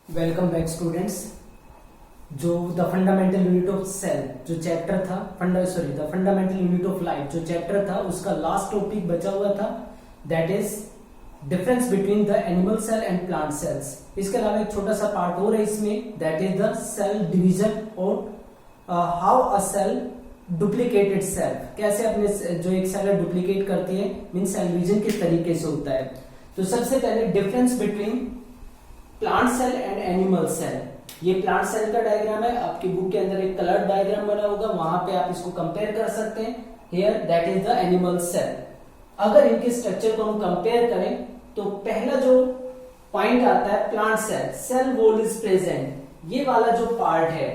Welcome back students. जो the fundamental unit of cell जो chapter था the fundamental unit of life जो chapter था उसका लास्ट टॉपिक बचा हुआ था, that is difference between the animal cell and plant cells. इसके अलावा एक छोटा सा पार्ट और है इसमें, that is the cell division और how a cell duplicated self, कैसे अपने जो एक सेल है डुप्लीकेट करती है, मीन सेल डिवीजन किस तरीके से होता है। तो सबसे पहले difference between plant cell and animal cell. ये प्लांट सेल का डायग्राम है, आपकी बुक के अंदर एक कलर डायग्राम बना होगा, वहां पे आप इसको कंपेयर कर सकते हैं। Here that is the animal cell. अगर इनके स्ट्रक्चर को हम कंपेयर करें तो पहला जो पॉइंट आता है plant cell, cell wall is present. ये वाला जो पार्ट है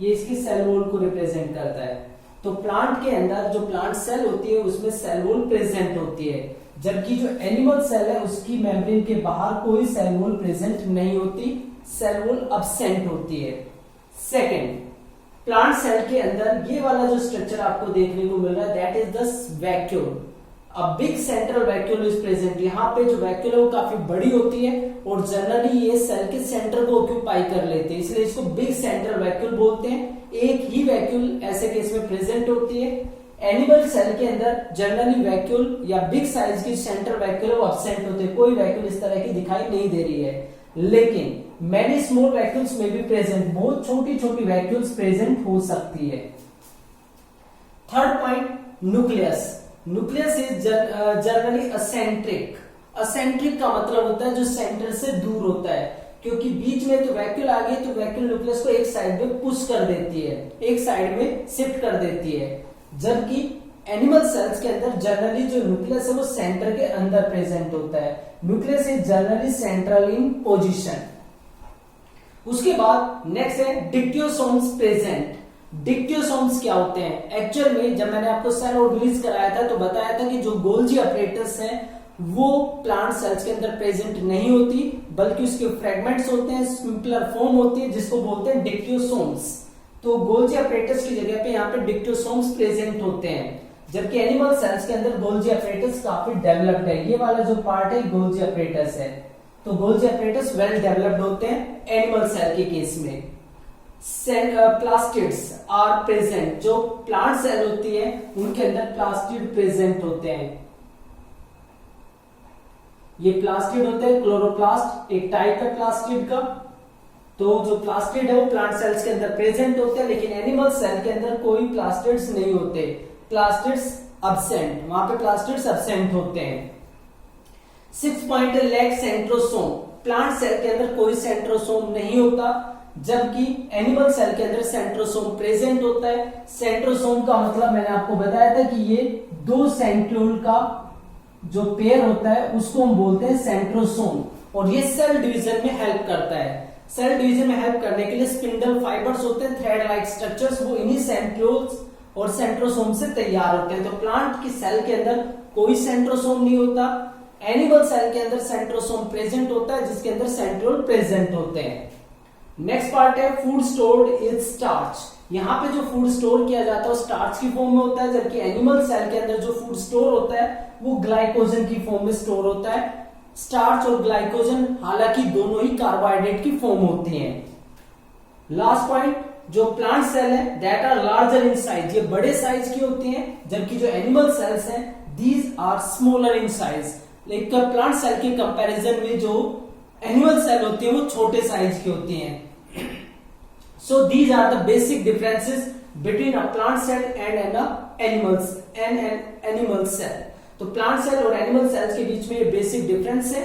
ये इसकी सेल वॉल को रिप्रेजेंट करता है। तो प्लांट के अंदर जो प्लांट सेल होती है उसमें सेल वॉल प्रेजेंट होती है, जबकि जो एनिमल सेल है उसकी मेम्ब्रेन के बाहर कोई सेल वॉल प्रेजेंट नहीं होती, सेल वॉल अब्सेंट होती है। सेकंड, प्लांट सेल के अंदर ये वाला जो स्ट्रक्चर आपको देखने को मिल रहा है that is the vacuole. A big central vacuole is present. यहाँ पे जो वैक्यूल है वो काफी बड़ी होती है और जनरली ये सेल के सेंटर को ऑक्यूपाई कर लेते हैं, इसलिए इसको बिग सेंट्रल वैक्यूल बोलते हैं। एक ही वैक्यूल ऐसे केस में प्रेजेंट होती है। एनिमल सेल के अंदर जनरली वैक्यूल या बिग साइज की सेंट्रल वैक्यूल वो अब्सेंट होते हैं, कोई वैक्यूल इस तरह की दिखाई नहीं दे रही है। लेकिन मैनी स्मॉल वैक्यूल्स में भी प्रेजेंट, बहुत छोटी छोटी वैक्यूल्स प्रेजेंट हो सकती है। Third point, nucleus. Nucleus is generally eccentric. Eccentric का मतलब होता है जो सेंटर से दूर होता है, क्योंकि बीच में तो वैक्यूल आ गई तो वैक्यूल न्यूक्लियस को एक साइड में पुश कर देती है, एक साइड में शिफ्ट कर देती है। जबकि एनिमल सेल्स के अंदर जनरली जो न्यूक्लियस है वो सेंटर के अंदर प्रेजेंट होता है। Nucleus is generally central in position. उसके बाद नेक्स्ट है डिक्टियोसोम्स प्रेजेंट। डिक्टियोसोम्स क्या होते हैं? एक्चुअल में जब मैंने आपको सेल और रिलीज कराया था तो बताया था कि जो गोल्जी अपरेटस है वो प्लांट सेल्स के अंदर प्रेजेंट नहीं होती, बल्कि उसके फ्रेगमेंट्स होते हैं, सिंपलर फॉर्म होती है जिसको बोलते हैं डिक्टियोसोम्स। तो गोल्जी अपरेटस की जगह पे यहाँ पे डिक्टियोसोम्स प्रेजेंट होते हैं, जबकि एनिमल सेल्स के अंदर गोल्जी अपरेटस काफी डेवलप्ड है। ये वाला जो पार्ट है गोल्जी अपरेटस है, तो गोल्जी अपरेटस वेल डेवलप्ड होते हैं एनिमल सेल के केस में। Plastids are present. जो प्लांट सेल होती है उनके अंदर प्लास्टिड प्रेजेंट होते हैं। ये प्लास्टिड होते हैं, क्लोरोप्लास्ट एक टाइप है प्लास्टिड का। तो जो प्लास्टिड है वो प्लांट सेल्स के अंदर प्रेजेंट होते हैं, लेकिन एनिमल सेल के अंदर कोई प्लास्टिड्स नहीं होते, प्लास्टिड्स अब्सेंट, वहां पे प्लास्टिड्स अब्सेंट होते हैं। 6 point lack centrosome. Plant cell के अंदर कोई सेंट्रोसोम नहीं होता, जबकि एनिमल सेल के अंदर सेंट्रोसोम प्रेजेंट होता है। सेंट्रोसोम का मतलब मैंने आपको बताया था कि ये दो सेंट्रियोल का जो पेयर होता है उसको हम बोलते हैं सेंट्रोसोम, और ये सेल डिवीजन में हेल्प करता है। सेल डिवीजन में हेल्प करने के लिए स्पिंडल फाइबर्स होते हैं, थ्रेड लाइक स्ट्रक्चर्स, वो इन्हीं सेंट्रियोल्स और सेंट्रोसोम से तैयार होते हैं। तो प्लांट की सेल के अंदर कोई सेंट्रोसोम नहीं होता, एनिमल सेल के अंदर सेंट्रोसोम प्रेजेंट होता है जिसके अंदर सेंट्रियोल प्रेजेंट होते हैं। नेक्स्ट पार्ट है फूड स्टोर्ड इन स्टार्च। यहाँ पे जो फूड स्टोर किया जाता है वो स्टार्च की फॉर्म में होता है, जबकि एनिमल सेल के अंदर जो फूड स्टोर होता है वो ग्लाइकोजन की फॉर्म में स्टोर होता है। स्टार्च और ग्लाइकोजन हालांकि दोनों ही कार्बोहाइड्रेट की फॉर्म होती हैं। लास्ट पॉइंट, जो प्लांट सेल है that are larger in size, ये बड़े साइज की होती हैं, जबकि जो एनिमल सेल्स हैं these are smaller in size. लेकिन प्लांट सेल के कंपैरिजन में जो एनिमल सेल होती है वो छोटे साइज की होती हैं। So these are the basic differences between a plant cell and an animal cell. तो प्लांट सेल और एनिमल सेल्स के बीच में ये बेसिक डिफरेंस है,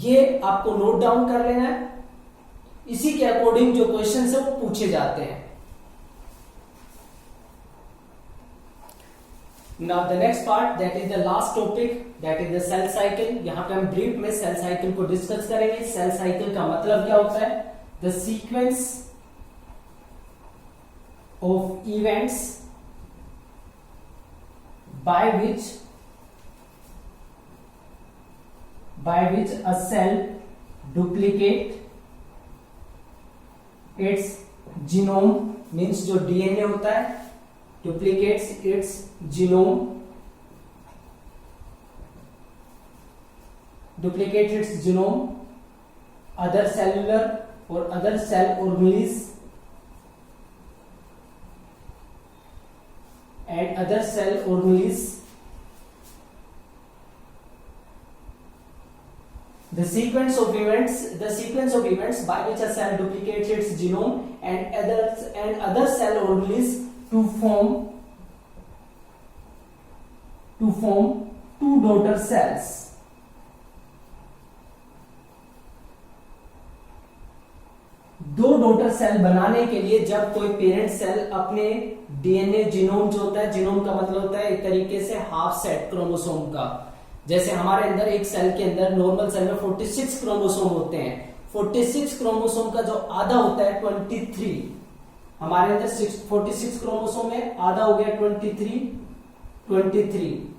ये आपको नोट डाउन कर लेना है। इसी के अकॉर्डिंग जो क्वेश्चंस है वो पूछे जाते हैं। Now the next part, that is the last topic, that is the cell cycle. यहाँ पे हम ब्रीफ में सेल साइकिल को डिस्कस करेंगे। सेल साइकिल का मतलब क्या होता है? The sequence of events by which a cell duplicate its genome, means जो डीएनए होता है duplicates its genome, other cellular और other cell organelles and other cell organelles, the sequence of events by which a cell duplicates its genome and other cell organelles to form two daughter cells. दो daughter cell बनाने के लिए जब कोई parent cell अपने DNA genome जो होता है, जीनोम का मतलब होता है एक तरीके से हाफ सेट क्रोमोसोम का। जैसे हमारे अंदर एक सेल के अंदर नॉर्मल सेल में 46 क्रोमोसोम होते हैं। 46 क्रोमोसोम का जो आधा होता है 23, हमारे अंदर 46 क्रोमोसोम है, आधा हो गया 23।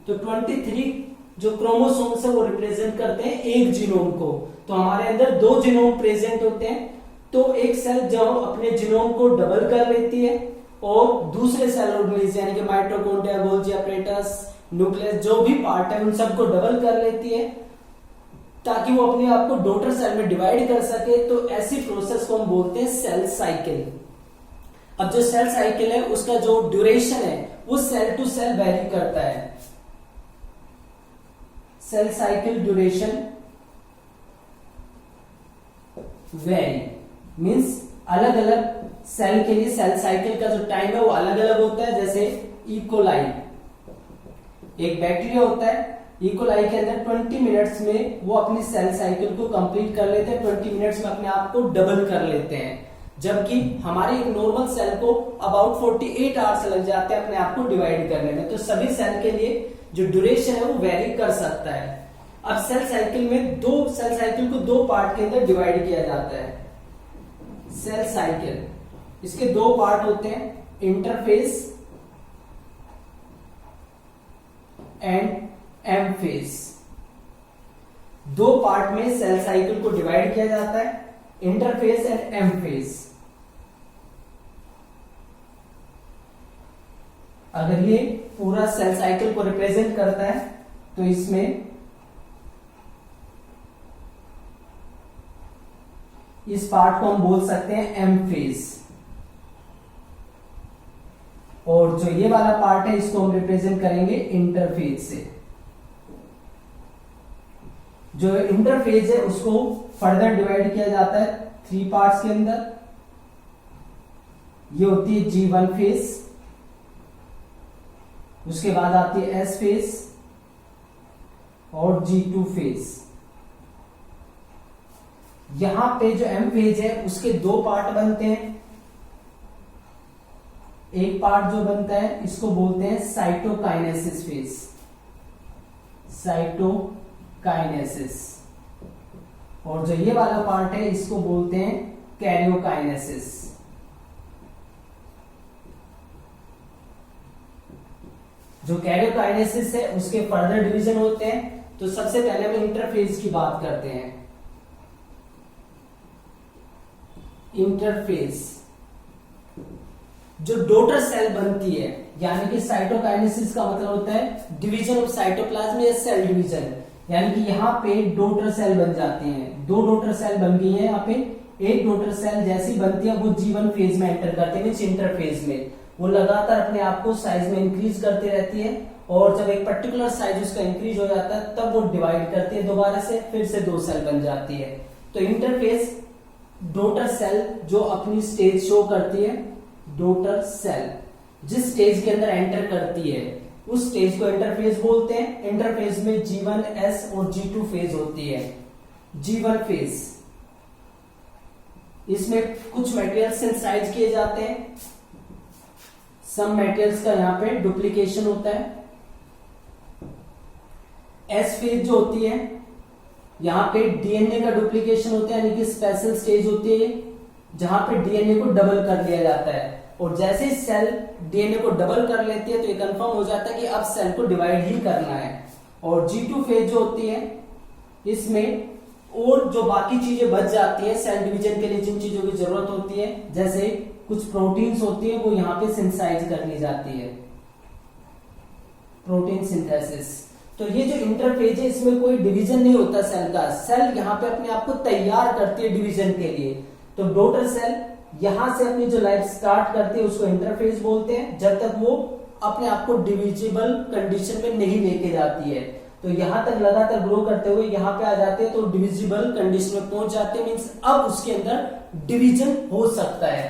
तो 23 जो क्रोमोसोम से वो रिप्रेजेंट करते हैं एक जीनोम को। तो हमारे अंदर दो जीनोम प्रेजेंट होते हैं। तो एक सेल जब अपने जीनोम को डबल कर लेती है और दूसरे सेल ऑर्गेनेल्स यानी कि माइटोकॉन्ड्रिया, गोल्जी apparatus, न्यूक्लियस जो भी पार्ट है उन सबको डबल कर लेती है ताकि वो अपने आप को डॉटर सेल में डिवाइड कर सके। तो ऐसी प्रोसेस को हम बोलते हैं सेल साइकिल। अब जो सेल साइकिल है उसका जो ड्यूरेशन है वो सेल टू सेल वेरी करता है। Cell cycle duration vary means अलग अलग सेल के लिए सेल साइकिल का जो टाइम है वो अलग अलग होता है। जैसे इकोलाई एक बैक्टीरिया होता है, इकोलाई के अंदर 20 मिनट्स में वो अपनी सेल साइकिल को कंप्लीट कर लेते हैं, 20 मिनट्स में अपने आप को डबल कर लेते हैं। जबकि हमारे एक नॉर्मल सेल को अबाउट 48 आवर्स लग जाते हैं अपने आप को डिवाइड करने में। तो सभी सेल के लिए जो ड्यूरेशन है वो वेरी कर सकता है। अब सेल साइकिल में सेल साइकिल को दो पार्ट के अंदर डिवाइड किया जाता है। सेल साइकिल इसके दो पार्ट होते हैं, इंटरफेस एंड एम फेज। दो पार्ट में सेल साइकिल को डिवाइड किया जाता है, इंटरफेस एंड एम फेज। अगर ये पूरा सेल साइकिल को रिप्रेजेंट करता है तो इसमें इस पार्ट को हम बोल सकते हैं एम फेज। और जो ये वाला पार्ट है इसको हम रिप्रेजेंट करेंगे इंटरफेज से। जो इंटरफेज है उसको फर्दर डिवाइड किया जाता है 3 पार्ट्स के अंदर। ये होती है G1 फेज, उसके बाद आती है S फेज और G2 फेज। यहां पे जो एम फेज है उसके दो पार्ट बनते हैं। एक पार्ट जो बनता है इसको बोलते हैं साइटोकाइनेसिस फेज, साइटोकाइनेसिस। और जो ये वाला पार्ट है इसको बोलते हैं कैरियोकाइनेसिस। जो कैरियोकाइनेसिस है उसके फर्दर डिवीजन होते हैं। तो सबसे पहले हम इंटरफेज की बात करते हैं। इंटरफेज जो डॉटर सेल बनती है, यानी कि साइटोकाइनेसिस का मतलब होता है डिवीजन ऑफ साइटोप्लाज्म या सेल डिवीजन, यानी कि यहाँ पे डॉटर सेल बन जाती हैं। दो डॉटर सेल बन गई है। यहाँ पे एक डॉटर सेल जैसी बनती है वो G1 फेज में एंटर करती है, इंटरफेज में। वो लगातार अपने आप को साइज में इंक्रीज करती रहती है और जब एक पर्टिकुलर साइज उसका इंक्रीज हो जाता है तब वो डिवाइड करती है दोबारा से, फिर से दो सेल बन जाती है। तो इंटरफेज डॉटर सेल जो अपनी स्टेज शो करती है, डॉटर सेल जिस स्टेज के अंदर एंटर करती है उस स्टेज को इंटरफेज बोलते हैं। इंटरफेज में G1, S और G2 फेज होती है। G1 फेज इसमें कुछ मटेरियल सिंथेसाइज किए जाते हैं, सम मटेरियल्स का यहाँ पे डुप्लीकेशन होता है। S फेज जो होती है यहाँ पे डीएनए का डुप्लीकेशन होता है, यानी कि स्पेशल स्टेज होती है जहां पे डीएनए को डबल कर लिया जाता है। और जैसे ही सेल डीएनए को डबल कर लेती है तो ये कंफर्म हो जाता है कि अब सेल को डिवाइड ही करना है। और G2 फेज जो होती है इसमें और जो बाकी चीजें बच जाती है सेल डिवीजन के लिए, जिन चीजों की जरूरत होती है, जैसे कुछ प्रोटीन्स होती है वो यहाँ पे सिंथेसाइज कर ली जाती है, प्रोटीन सिंथेसिस। तो ये जो इंटरफेज है इसमें कोई डिवीजन नहीं होता सेल का। सेल यहाँ पे अपने आप को तैयार करती है डिवीजन के लिए। तो डॉटर सेल यहां से अपनी जो लाइफ स्टार्ट करती है उसको इंटरफेज बोलते हैं, जब तक वो अपने आप को डिविजिबल कंडीशन में नहीं लेके जाती है। तो यहां तक लगातार ग्रो करते हुए यहाँ पे आ जाते हैं तो डिविजिबल कंडीशन में पहुंच जाते हैं, मींस अब उसके अंदर डिवीजन हो सकता है।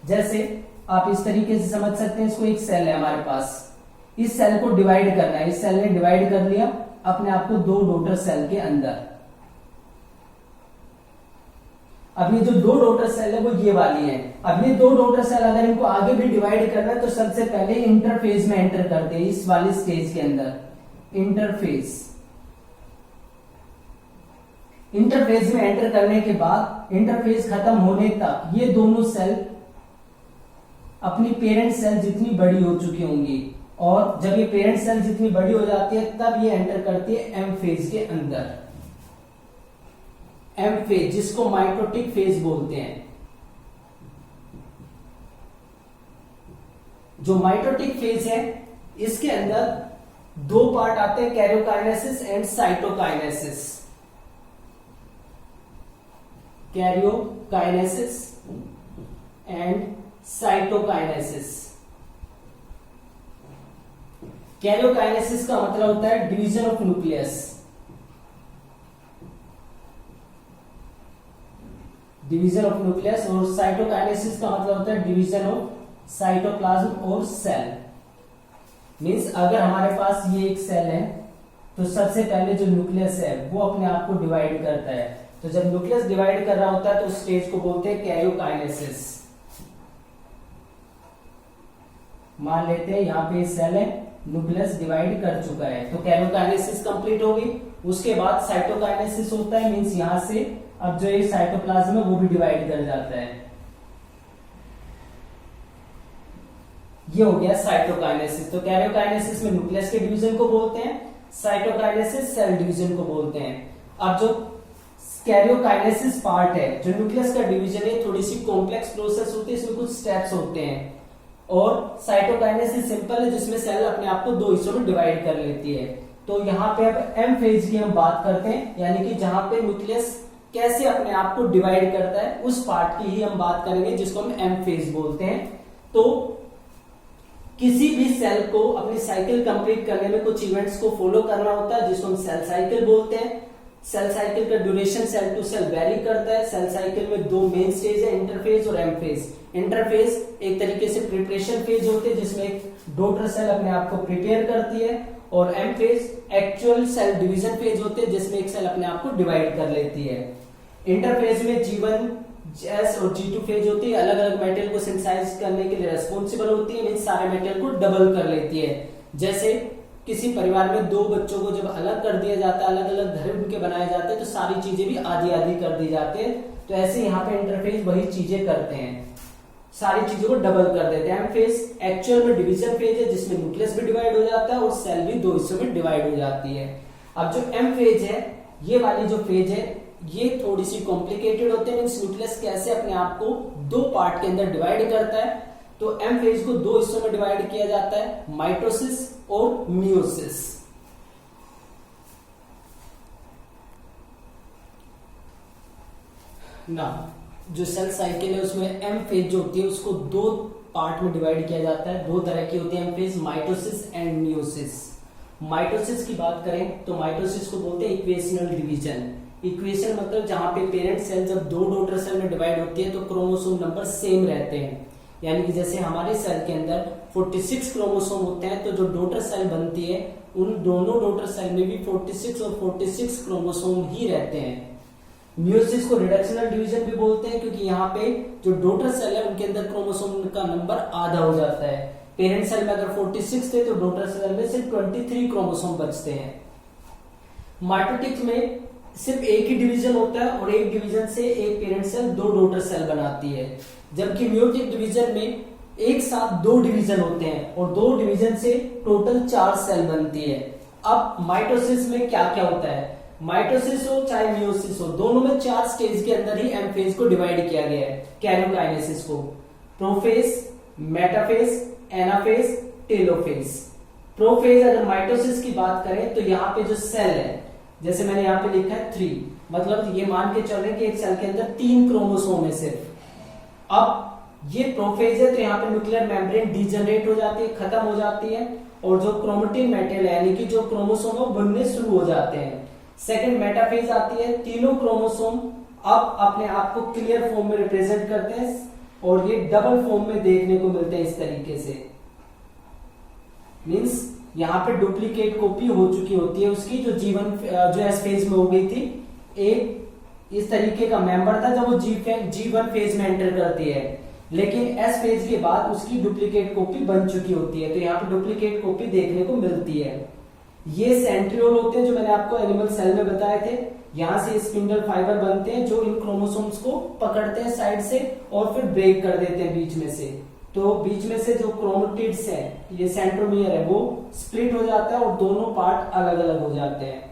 जैसे आप इस तरीके से समझ सकते हैं, इसको एक सेल है हमारे पास, इस सेल को डिवाइड करना है, इस सेल ने डिवाइड कर लिया अपने आप को दो डॉटर सेल के अंदर। अब ये जो दो डॉटर सेल है वो ये वाली है। अब ये दो डॉटर सेल अगर इनको आगे भी डिवाइड करना है तो सबसे पहले इंटरफेज में एंटर करते हैं, इस वाली स्टेज के अंदर इंटरफेज। इंटरफेज में एंटर करने के बाद इंटरफेज खत्म होने तक ये दोनों सेल अपनी पेरेंट सेल जितनी बड़ी हो चुकी होंगी, और जब ये पेरेंट सेल जितनी बड़ी हो जाती है तब ये एंटर करती है एम फेज के अंदर। एम फेज जिसको माइटोटिक फेज बोलते हैं। जो माइटोटिक फेज है इसके अंदर दो पार्ट आते हैं, karyokinesis and cytokinesis. Karyokinesis and cytokinesis. Karyokinesis का मतलब होता है division of nucleus, division of nucleus, और साइटोकाइनेसिस का मतलब होता है डिवीजन ऑफ साइटोप्लाज्म और सेल। मीन्स अगर हमारे पास ये एक सेल है तो सबसे पहले जो न्यूक्लियस है वो अपने आप को डिवाइड करता है। तो जब न्यूक्लियस डिवाइड कर रहा होता है तो उस स्टेज को बोलते हैं कैरियोकाइनेसिस। मान लेते हैं यहाँ पे सेल है, न्यूक्लियस डिवाइड कर चुका है तो कैरियोकाइनेसिस कंप्लीट हो गई। उसके बाद साइटोकाइनेसिस होता है, मीन्स यहां से अब जो ये साइटोप्लाज्म है वो भी डिवाइड कर जाता है। ये हो गया साइटोकाइनेसिस। तो कैरियोकाइनेसिस में न्यूक्लियस के डिवीजन को बोलते हैं, साइटोकाइनेसिस सेल डिवीजन को बोलते हैं। अब जो कैरियोकाइनेसिस पार्ट है, जो न्यूक्लियस का डिवीजन है, थोड़ी सी कॉम्प्लेक्स प्रोसेस होती है, इसमें कुछ स्टेप्स होते हैं। और साइटोकाइनेसिस सिंपल है जिसमें सेल अपने आप को दो हिस्सों में डिवाइड कर लेती है। तो यहाँ पे अब एम फेज की हम बात करते हैं, यानी कि जहां पे न्यूक्लियस कैसे अपने आप को डिवाइड करता है उस पार्ट की ही हम बात करेंगे, जिसको हम एम फेज बोलते हैं। तो किसी भी सेल को अपनी साइकिल कंप्लीट करने में कुछ इवेंट्स को फॉलो करना होता है, जिसको हम सेल साइकिल बोलते हैं। सेल साइकिल का duration cell to cell vary करता है। सेल साइकिल में दो मेन स्टेज है, इंटरफेज और एम फेज। इंटरफेज एक तरीके से प्रिपरेशन फेज होते हैं जिसमें एक डॉटर सेल अपने आप को प्रिपेयर करती है, और M phase actual cell division phase होते हैं जिसमें एक सेल अपने आप को डिवाइड कर लेती है। इंटरफेज में G1, G और G2 फेज होती है, अलग अलग मेटेरियल को सिंथेसाइज करने के लिए रेस्पॉन्सिबल होती है, मींस सारे मेटेरियल को डबल कर लेती है। जैसे किसी परिवार में दो बच्चों को जब अलग कर दिया जाता है, अलग अलग घर उनके बनाए जाते हैं, तो सारी चीजें भी आधी आधी कर दी जाती है। तो ऐसे यहाँ पे इंटरफेज वही चीजें करते हैं, सारी चीजों को डबल कर देते हैं। एम फेज एक्चुअल में डिवीजन फेज है जिसमें न्यूक्लियस भी डिवाइड हो जाता है और सेल भी दो हिस्सों में डिवाइड हो जाती है। अब जो एम फेज है, ये वाली जो फेज है ये थोड़ी सी कॉम्प्लिकेटेड होते हैं, न्यूक्लियस कैसे अपने आप को दो पार्ट के अंदर डिवाइड करता है। तो एम फेज को दो हिस्सों में डिवाइड किया जाता है, माइटोसिस और मियोसिस। ना जो सेल साइकिल है उसमें एम फेज जो होती है उसको दो पार्ट में डिवाइड किया जाता है। दो तरह की होती है M phase, mitosis and meiosis. Mitosis की बात करें तो माइटोसिस को बोलते हैं इक्वेशनल डिवीजन। इक्वेशन मतलब जहां पे पेरेंट सेल जब दो डॉटर सेल में डिवाइड होती है तो क्रोमोसोम नंबर सेम रहते हैं, यानी कि जैसे हमारे सेल के अंदर 46 क्रोमोसोम होते हैं तो जो डॉटर सेल बनती है उन दोनों डॉटर सेल में भी 46 और 46 क्रोमोसोम ही रहते हैं। मियोसिस को रिडक्शनल डिवीजन भी बोलते हैं क्योंकि यहाँ पे जो डॉटर सेल है उनके अंदर क्रोमोसोम का नंबर आधा हो जाता है। पेरेंट सेल में अगर 46 थे तो डॉटर सेल में सिर्फ 23 क्रोमोसोम बचते हैं। माइटोटिक में सिर्फ एक ही डिवीजन होता है और एक डिवीजन से एक पेरेंट सेल दो डॉटर सेल बनाती है, जबकि मियोटिक डिवीजन में एक साथ दो डिवीजन होते हैं और दो डिवीजन से टोटल 4 सेल बनती है। अब माइटोसिस में क्या क्या होता है, माइटोसिस हो चाहे मियोसिस हो, दोनों में 4 स्टेज के अंदर ही एम फेज को डिवाइड किया गया है। कैरियोकाइनेसिस को prophase, metaphase, anaphase, telophase. Prophase अगर माइटोसिस की बात करें तो यहाँ पे जो सेल है, जैसे मैंने यहाँ पे लिखा है 3, मतलब ये मान के चल रहे कि एक सेल के अंदर 3 क्रोमोसोम है सिर्फ, अब ये प्रोफेज है, तो यहाँ पे न्यूक्लियर मेम्ब्रेन डीजनरेट हो जाती है, खत्म हो जाती है, और जो क्रोमेटिन मेटल है यानी कि जो क्रोमोसोम है बनने शुरू हो जाते हैं। सेकंड मेटाफेज आती है, तीनों क्रोमोसोम अब अपने आप को क्लियर फॉर्म में रिप्रेजेंट करते हैं और ये डबल फॉर्म में देखने को मिलते हैं इस तरीके से। मींस यहाँ पे डुप्लीकेट कॉपी हो चुकी होती है उसकी, जो जो एस फेज में हो गई थी। एक इस तरीके का मेंबर था जब वो G1 फेज में एंटर करती है, लेकिन एस फेज के बाद उसकी डुप्लीकेट कॉपी बन चुकी होती है, तो यहाँ पे डुप्लीकेट कॉपी देखने को मिलती है। ये सेंट्रियोल होते हैं जो मैंने आपको एनिमल सेल में बताए थे। यहाँ से स्पिंडल फाइबर बनते हैं जो इन क्रोमोसोम्स को पकड़ते हैं साइड से और फिर ब्रेक कर देते हैं बीच में से। तो बीच में से जो क्रोमेटिड्स है, ये सेंट्रोमियर है, वो स्प्लिट हो जाता है और दोनों पार्ट अलग अलग हो जाते हैं।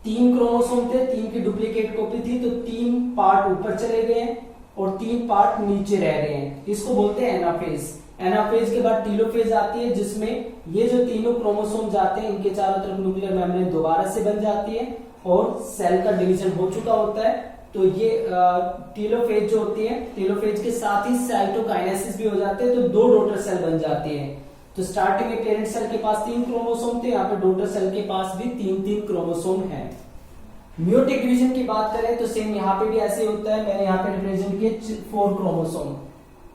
3 क्रोमोसोम थे, 3 की डुप्लीकेट कॉपी थी, तो 3 पार्ट ऊपर चले गए और 3 पार्ट नीचे रह गए हैं। इसको बोलते हैं एनाफेज। एनाफेज के बाद टीलोफेज आती है, जिसमें ये जो तीनों क्रोमोसोम जाते हैं इनके चारों तरफ न्यूक्लियर मेम्ब्रेन दोबारा से बन जाती है और सेल का डिवीजन हो चुका होता है। तो ये टीलोफेज जो होती है, टीलोफेज के साथ ही साइटोकाइनेसिस भी हो जाते हैं, तो 2 डॉटर सेल बन जाती है। तो स्टार्टिंग में पेरेंट सेल के पास 3 क्रोमोसोम थे, यहाँ पे डॉटर सेल के पास भी 3 क्रोमोसोम है। म्यूटिक डिवीजन की बात करें तो सेम यहाँ पे भी ऐसे होता है। मैंने यहाँ पे रिप्रेजेंट किए 4 क्रोमोसोम।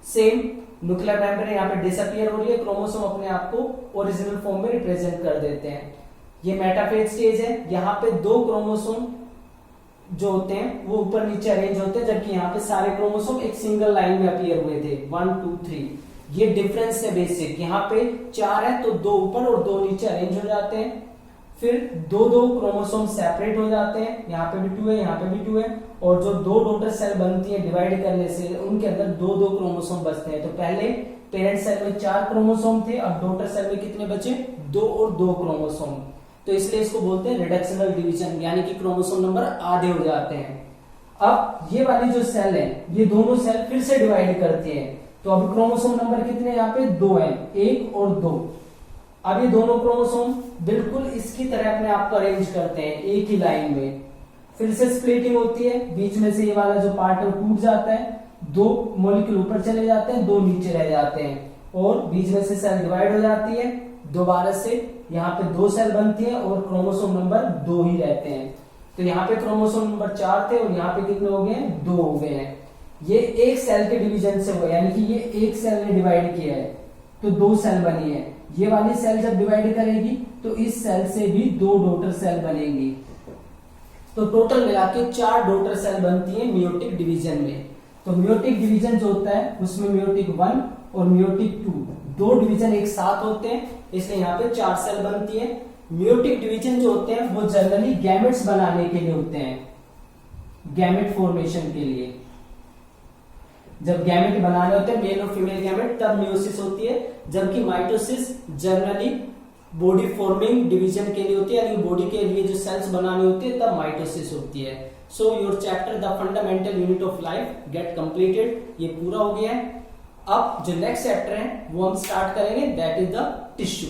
सेम न्यूक्लियर मेम्ब्रेन यहाँ पे डिसअपियर हो रही है, क्रोमोसोम अपने आप को ओरिजिनल फॉर्म में रिप्रेजेंट कर देते हैं। ये मेटाफेज स्टेज है, यहाँ पे 2 क्रोमोसोम जो होते हैं वो ऊपर नीचे अरेंज होते हैं, जबकि यहाँ पे सारे क्रोमोसोम एक सिंगल लाइन में अपीयर हुए थे 1 2 3। ये डिफरेंस है बेसिक। यहाँ पे 4 है तो 2 ऊपर और 2 नीचे अरेंज हो जाते हैं। फिर 2 क्रोमोसोम सेपरेट हो जाते हैं, यहाँ पे भी 2 है, यहाँ पे भी 2 है, और जो 2 डॉटर सेल बनती है डिवाइड करने से उनके अंदर 2 क्रोमोसोम बचते हैं। तो पहले पेरेंट सेल में 4 क्रोमोसोम थे, अब डॉटर सेल में कितने बचे? 2 और 2 क्रोमोसोम। तो इसलिए इसको बोलते हैं रिडक्शनल डिवीजन, यानी कि क्रोमोसोम नंबर आधे हो जाते हैं। अब ये वाली जो सेल है, ये दोनों सेल फिर से डिवाइड करती है, तो अब क्रोमोसोम नंबर कितने यहाँ पे? 2 है, 1 और 2। अब ये दोनों क्रोमोसोम बिल्कुल इसकी तरह अपने आप को अरेंज करते हैं एक ही लाइन में। फिर से स्प्लिटिंग होती है, बीच में से ये वाला जो पार्ट है टूट जाता है, 2 मॉलिक्यूल ऊपर चले जाते हैं, 2 नीचे रह जाते हैं, और बीच में से सेल डिवाइड हो जाती है। दोबारा से यहाँ पे 2 सेल बनती है और क्रोमोसोम नंबर 2 ही रहते हैं। तो यहाँ पे क्रोमोसोम नंबर 4 थे और यहाँ पे कितने हो गए? 2 हो गए हैं। ये एक सेल के डिवीजन से हुआ, यानी कि ये एक सेल ने डिवाइड किया है तो 2 सेल बनी है। ये वाली सेल जब डिवाइड करेगी तो इस सेल से भी 2 डॉटर सेल बनेंगी। तो टोटल मिला के 4 डॉटर सेल बनती है मियोटिक डिवीजन में। तो मियोटिक डिवीजन जो होता है उसमें मियोटिक 1 और मियोटिक 2 डिवीजन एक साथ होते हैं, इसलिए यहाँ पे 4 सेल बनती है। मियोटिक डिवीजन जो होते हैं वो जनरली गैमेट्स बनाने के लिए होते हैं, गैमेट फॉर्मेशन के लिए। जब गैमेट बनाने होते हैं, मेल और फीमेल गैमेट, तब मियोसिस होती है, जबकि mitosis generally body forming division के लिए होती है, यानी बॉडी के लिए जो सेल्स बनानी होती है तब माइटोसिस होती है। So your chapter the fundamental unit of life gate completed, ये पूरा हो गया है। अब जो नेक्स्ट चैप्टर है वो हम स्टार्ट करेंगे, दैट इज द टिश्यू।